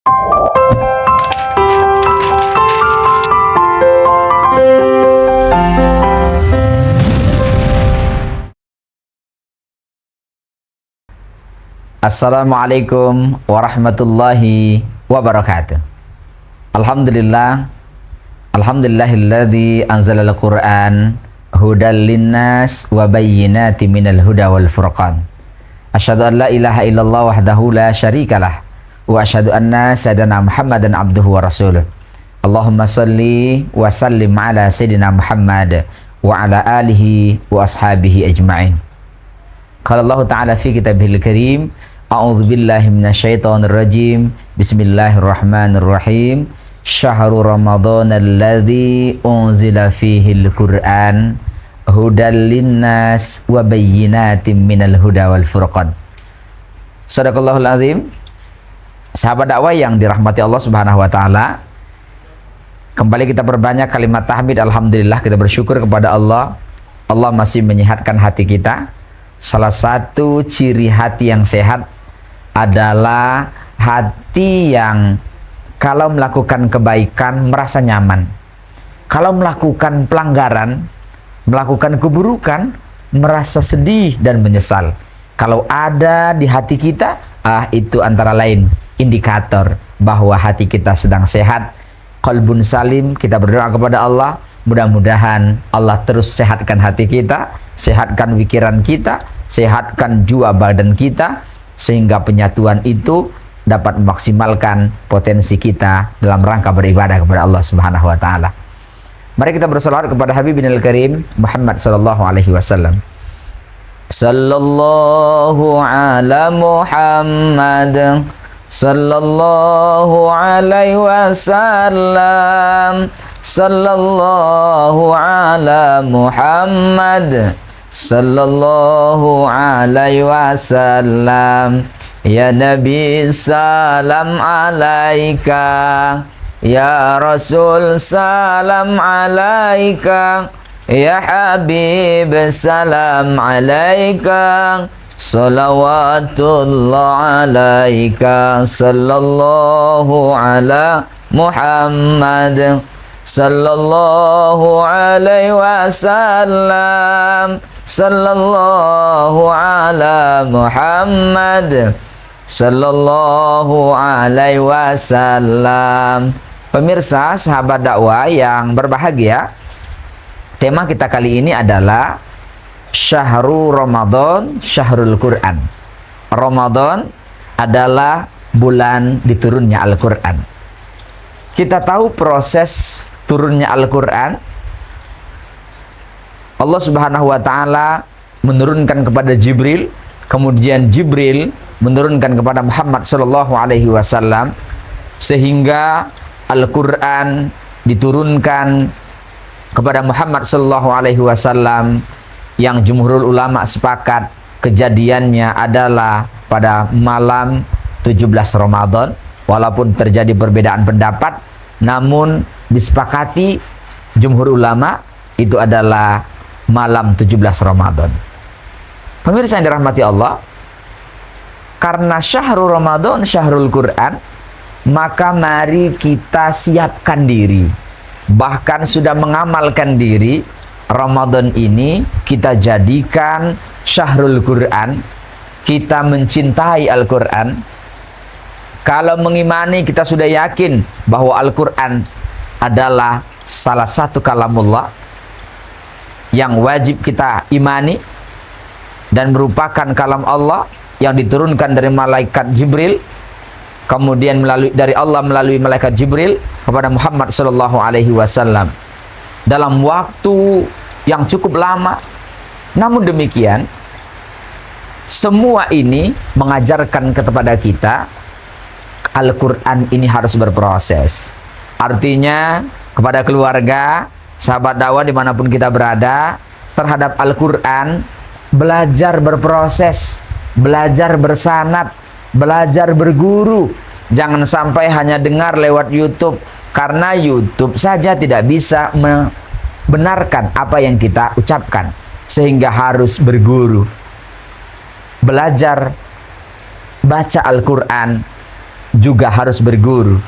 Assalamualaikum warahmatullahi wabarakatuh. Alhamdulillahilladzi anzalal Qur'an hudal linnas wa bayyinatin minal huda wal furqan. Asyhadu an la ilaha illallah wahdahu la syarikalah wa asyhadu anna sayyidina Muhammadan abduhu wa rasuluh. Allahumma shalli wa sallim ala sayyidina Muhammad wa ala alihi wa ashabihi ajma'in. Qala Allah Ta'ala fi kitabihil karim, a'udzu billahi minasyaitonir rajim. Bismillahirrahmanirrahim. Syahrul Ramadan alladzi unzila fihil Qur'an hudal linnas wa bayyinatin minal huda wal furqan. Shadaqallahul azim. Sahabat dakwah yang dirahmati Allah Subhanahu wa taala, kembali kita perbanyak kalimat tahmid alhamdulillah, kita bersyukur kepada Allah. Allah masih menyehatkan hati kita. Salah satu ciri hati yang sehat adalah hati yang kalau melakukan kebaikan merasa nyaman. Kalau melakukan pelanggaran, melakukan keburukan, merasa sedih dan menyesal. Kalau ada di hati kita, itu antara lain indikator bahwa hati kita sedang sehat. Qalbun salim, kita berdoa kepada Allah, mudah-mudahan Allah terus sehatkan hati kita, sehatkan pikiran kita, sehatkan jiwa badan kita, sehingga penyatuan itu dapat memaksimalkan potensi kita dalam rangka beribadah kepada Allah Subhanahu wa taala. Mari kita berselawat kepada Habibinal Karim Muhammad sallallahu alaihi wasallam. Sallallahu ala Muhammad sallallahu alaihi wasallam. Sallallahu ala Muhammad sallallahu alaihi wasallam. Ya Nabi salam alaika, ya Rasul salam alaika, ya Habib salam alaika, salawatullah alaika. Sallallahu ala Muhammad sallallahu alaihi wasallam. Sallallahu ala Muhammad sallallahu alaihi wasallam. Pemirsa, sahabat dakwah yang berbahagia, tema kita kali ini adalah Syahrul Ramadan, Syahrul Quran. Ramadan adalah bulan diturunnya Al-Quran. Kita tahu proses turunnya Al-Quran. Allah Subhanahu wa ta'ala menurunkan kepada Jibril, kemudian Jibril menurunkan kepada Muhammad sallallahu alaihi wasallam, sehingga Al-Quran diturunkan kepada Muhammad sallallahu alaihi wasallam, yang jumhurul ulama sepakat kejadiannya adalah pada malam 17 Ramadan. Walaupun terjadi perbedaan pendapat, namun disepakati jumhur ulama itu adalah malam 17 Ramadan. Pemirsa yang dirahmati Allah, karena Syahrul Ramadan, Syahrul Quran, maka mari kita siapkan diri, bahkan sudah mengamalkan diri. Ramadan ini kita jadikan Syahrul Quran, kita mencintai Al-Quran. Kalau mengimani, kita sudah yakin bahwa Al-Quran adalah salah satu kalamullah yang wajib kita imani dan merupakan kalam Allah yang diturunkan dari malaikat Jibril, kemudian dari Allah melalui malaikat Jibril kepada Muhammad sallallahu alaihi wasallam dalam waktu yang cukup lama. Namun demikian, semua ini mengajarkan kepada kita Al-Quran ini harus berproses. Artinya kepada keluarga, sahabat dakwah dimanapun kita berada, terhadap Al-Quran belajar berproses, belajar bersanad, belajar berguru. Jangan sampai hanya dengar lewat YouTube, karena YouTube saja tidak bisa membenarkan apa yang kita ucapkan, sehingga harus berguru. Belajar baca Al-Quran juga harus berguru.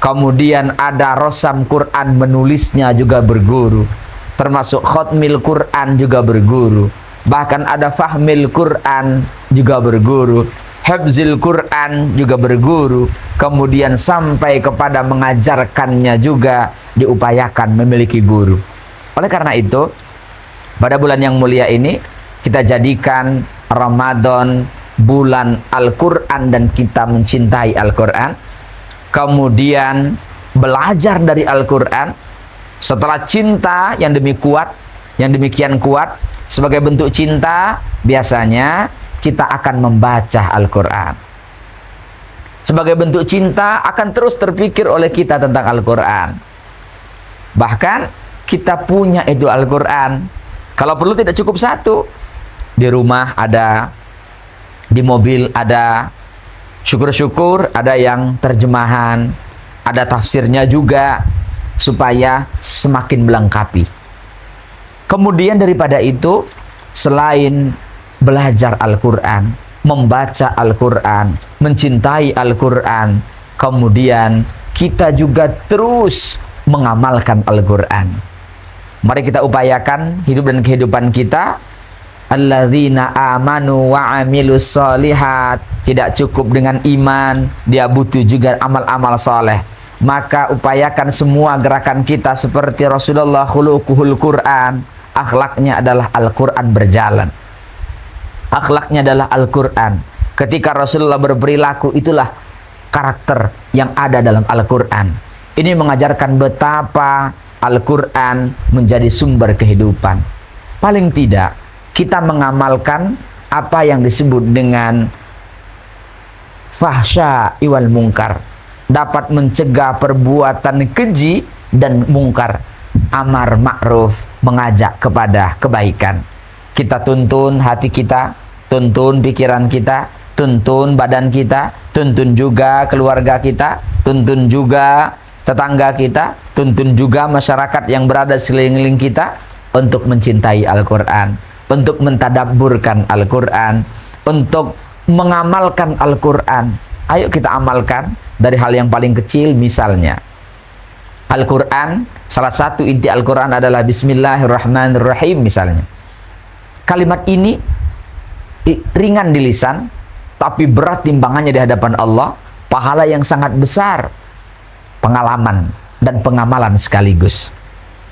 Kemudian ada rosam Quran, menulisnya juga berguru. Termasuk khotmil Quran juga berguru. Bahkan ada fahmil Quran juga berguru. Hafzil Quran juga berguru. Kemudian sampai kepada mengajarkannya juga diupayakan memiliki guru. Oleh karena itu, pada bulan yang mulia ini kita jadikan Ramadan bulan Al-Quran dan kita mencintai Al-Quran. Kemudian belajar dari Al-Quran. Setelah cinta yang demikian kuat, sebagai bentuk cinta biasanya kita akan membaca Al-Quran. Sebagai bentuk cinta akan terus terpikir oleh kita tentang Al-Quran. Bahkan kita punya itu Al-Quran. Kalau perlu tidak cukup satu. Di rumah ada, di mobil ada, syukur-syukur ada yang terjemahan, ada tafsirnya juga, supaya semakin melengkapi. Kemudian daripada itu, selain belajar Al-Quran, membaca Al-Quran, mencintai Al-Quran, kemudian kita juga terus mengamalkan Al-Quran. Mari kita upayakan hidup dan kehidupan kita. Alladzina amanu wa amilus solihat. Tidak cukup dengan iman, dia butuh juga amal-amal soleh. Maka upayakan semua gerakan kita seperti Rasulullah khuluquhul Quran. Akhlaknya adalah Al-Quran berjalan. Akhlaknya adalah Al-Quran. Ketika Rasulullah berperilaku, itulah karakter yang ada dalam Al-Quran. Ini mengajarkan betapa Al-Quran menjadi sumber kehidupan. Paling tidak, kita mengamalkan apa yang disebut dengan fahsya iwal mungkar. Dapat mencegah perbuatan keji dan mungkar. Amar ma'ruf, mengajak kepada kebaikan. Kita tuntun hati kita, tuntun pikiran kita, tuntun badan kita, tuntun juga keluarga kita, tuntun juga tetangga kita, tuntun juga masyarakat yang berada sekeliling kita untuk mencintai Al-Quran, untuk mentadabburkan Al-Quran, untuk mengamalkan Al-Quran. Ayo kita amalkan dari hal yang paling kecil. Misalnya Al-Quran, salah satu inti Al-Quran adalah Bismillahirrahmanirrahim misalnya. Kalimat ini ringan di lisan, tapi berat timbangannya di hadapan Allah. Pahala yang sangat besar. Pengalaman dan pengamalan sekaligus.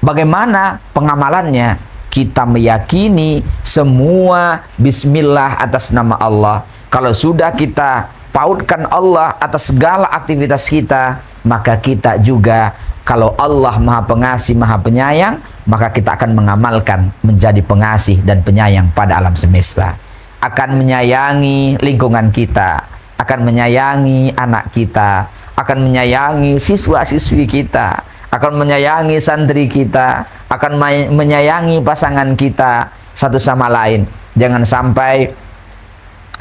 Bagaimana pengamalannya? Kita meyakini semua bismillah atas nama Allah. Kalau sudah kita pautkan Allah atas segala aktivitas kita, maka kita juga, kalau Allah Maha Pengasih, Maha Penyayang, maka kita akan mengamalkan menjadi pengasih dan penyayang pada alam semesta. Akan menyayangi lingkungan kita, akan menyayangi anak kita, akan menyayangi siswa-siswi kita, akan menyayangi santri kita, akan menyayangi pasangan kita satu sama lain. Jangan sampai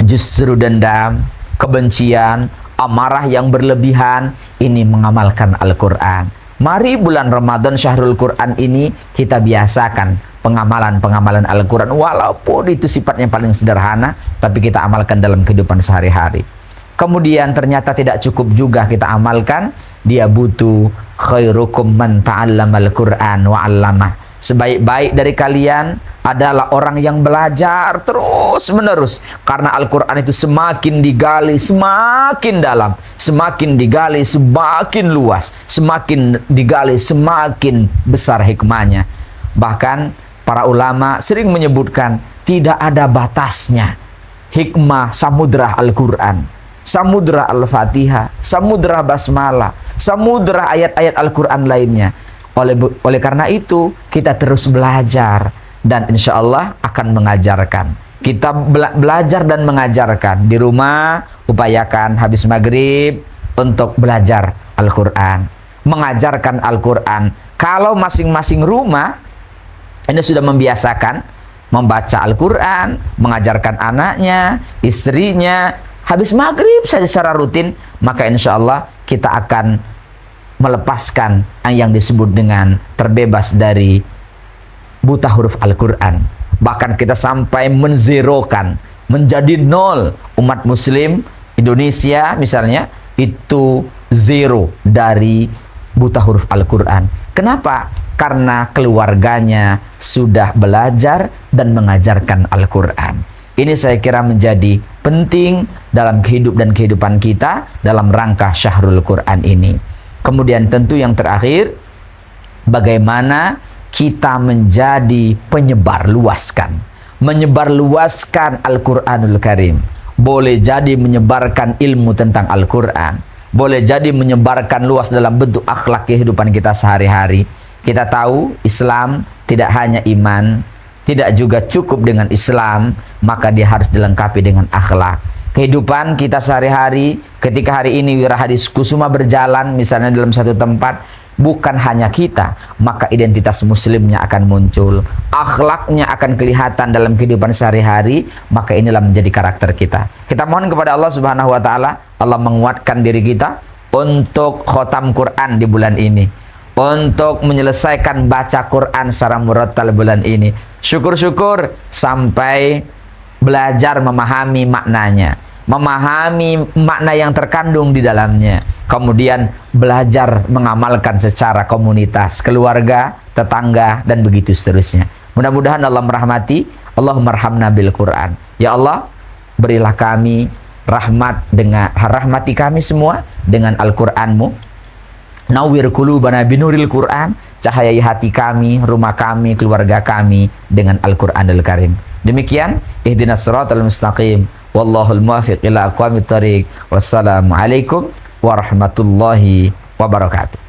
justru dendam, kebencian, amarah yang berlebihan. Ini mengamalkan Al-Quran. Mari bulan Ramadan Syahrul Quran ini kita biasakan pengamalan-pengamalan Al-Quran. Walaupun itu sifatnya paling sederhana, tapi kita amalkan dalam kehidupan sehari-hari. Kemudian ternyata tidak cukup juga kita amalkan. Dia butuh khairukum man ta'allamal Qur'an wa 'allamah. Sebaik-baik dari kalian adalah orang yang belajar terus-menerus. Karena Al-Quran itu semakin digali, semakin dalam. Semakin digali, semakin luas. Semakin digali, semakin besar hikmahnya. Bahkan para ulama sering menyebutkan tidak ada batasnya hikmah samudra Al-Quran. Samudra Al-Fatihah, samudra Basmalah, samudra ayat-ayat Al-Quran lainnya. Oleh karena itu, kita terus belajar dan insya Allah akan mengajarkan. Kita belajar dan mengajarkan. Di rumah, upayakan habis maghrib untuk belajar Al-Quran, mengajarkan Al-Quran. Kalau masing-masing rumah ini sudah membiasakan membaca Al-Quran, mengajarkan anaknya, istrinya, habis maghrib saja secara rutin, maka insya Allah kita akan melepaskan yang disebut dengan terbebas dari buta huruf Al-Quran. Bahkan kita sampai menzerokan, menjadi nol umat muslim Indonesia misalnya itu zero dari buta huruf Al-Quran. Kenapa? Karena keluarganya sudah belajar dan mengajarkan Al-Quran. Ini saya kira menjadi penting dalam kehidupan kita dalam rangka Syahrul Quran ini. Kemudian tentu yang terakhir, bagaimana kita menjadi penyebar luaskan Al-Quranul Karim. Boleh jadi menyebarkan ilmu tentang Al-Quran, boleh jadi menyebarkan luas dalam bentuk akhlak kehidupan kita sehari-hari. Kita tahu Islam tidak hanya iman, tidak juga cukup dengan Islam, maka dia harus dilengkapi dengan akhlak. Kehidupan kita sehari-hari, ketika hari ini Wira Hadis Kusuma berjalan misalnya dalam satu tempat, bukan hanya kita, maka identitas muslimnya akan muncul, akhlaknya akan kelihatan dalam kehidupan sehari-hari, maka inilah menjadi karakter kita. Kita mohon kepada Allah Subhanahu wa taala, Allah menguatkan diri kita untuk khotam Quran di bulan ini, untuk menyelesaikan baca Quran secara murattal bulan ini. Syukur-syukur sampai belajar memahami maknanya, memahami makna yang terkandung di dalamnya, kemudian belajar mengamalkan secara komunitas, keluarga, tetangga, dan begitu seterusnya. Mudah-mudahan Allah merahmati. Allahumma arhamna bil Quran. Ya Allah, berilah kami rahmati kami semua dengan Al-Qur'anmu. Nawwir qulubana binuril Quran, cahayai hati kami, rumah kami, keluarga kami dengan Al-Qur'anul Karim. Demikian, ihdinas siratal mustaqim. Wallahul muwaffiq ila aqwamit thoriq. Wassalamualaikum warahmatullahi wabarakatuh.